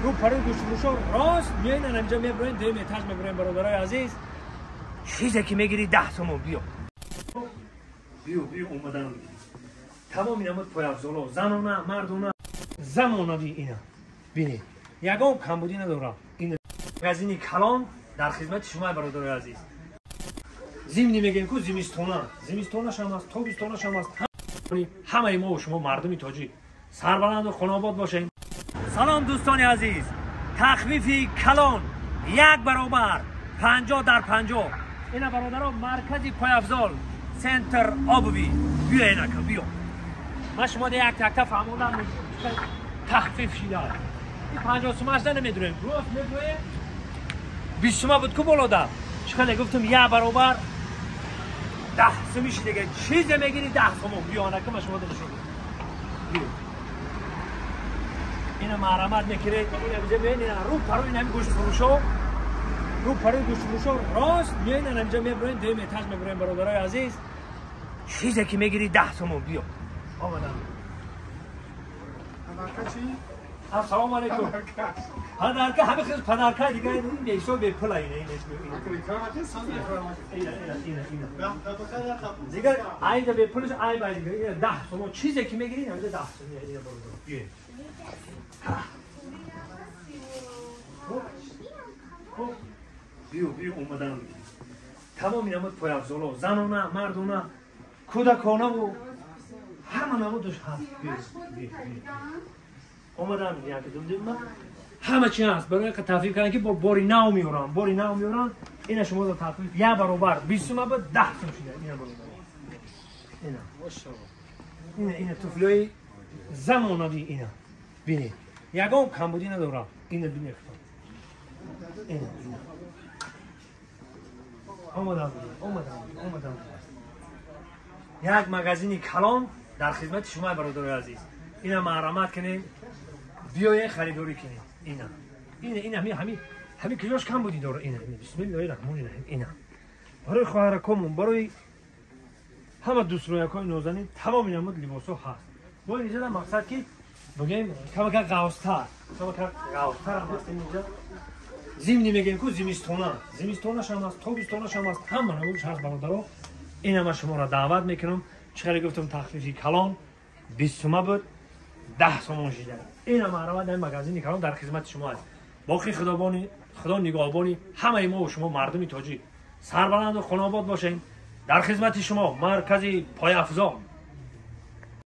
رو پرو گوش فروشا راست میاین اینجا میبرین دیم اتاج میبرین برادرای عزیز چیزی که میگیری 10 تومن بیا اومدن تمام اینا پای افزالا زنونه مردونه زمانوی اینا ببینید یگان کمبودی نداره این مغازین کلان در خدمت شما برادرای عزیز زمینی میگن که زمستونه شما است تابستونه شما است همه ما و شما مردمی تاجیک سربلند و خاناباد باشین. سلام دوستان عزیز، تخفیف کلان 1 برابر 50 در 50 اینا برادرها مرکزی پای افزال سنتر آبوی بیا اینا که بیا من شما ده یک تک فهموندم تخفیف شده این 50 تومنش نمیدونیم روز میدونیم 20 تومن بود که بالا چخیلی گفتم 1 برابر 10 میشه دیگه چیز میگیری 10 تومن بیا آنکه من شما دلشون بیا اینا مرمت میکره اینا بجه بین اینا رو پرو این همین گوشت فروشا راست میاین اینجا میبرین دیم اتاج میبرین برادرای عزیز چیزی که میگیری 10 تومن بیا آمدم السلام علیکم پدرکه همه خیلی پدرکه دیگه این بیشتر به پل اینه دیگه اینجا به پلش این باید دیگه 10 تومن چیزی که میگیری اینجا 10 تومن بیا بیا اومدن تمام اینا پای افزالا زنونه مردونه کودکانه و همه نمود داشت هست اومدن یکی دوم همه چی هست برای که تخفیف کردن که با باری نو میارن اینا شما رو تخفیف 1 برابر 20 تومن به 10 تومن شده اینا برابر اینا ماشاءالله اینا طفلای زمانوی اینا ببینید یگان کمبودی نداره اینا ببینید اینا اومدم یک مغازین کلان در خدمت شما برادرای عزیز اینا مرمت کنین بیاین خریداری کنین اینا همین کجاش کم بودی داره اینا بسم الله الرحمن الرحیم اینا برای خواهرکمون برای همه دوست رویکای نازنین تمام اینا لباسا هست با اینجا مقصد که بگیم کم قاوستر هم هست اینجا زمینی میگن که زمستونه شما است تابستونه شما است همه نمودش هست برادرها اینا من شما را دعوت میکنم چقدر گفتم تخفیفی کلان 20 تومن بود 10 تومن شده اینا معرفت در مغازین کلان در خدمت شما است باقی خدا نگهبانی همه ما و شما مردمی تاجیک سربلند و خاناباد باشین در خدمت شما مرکزی پای افزال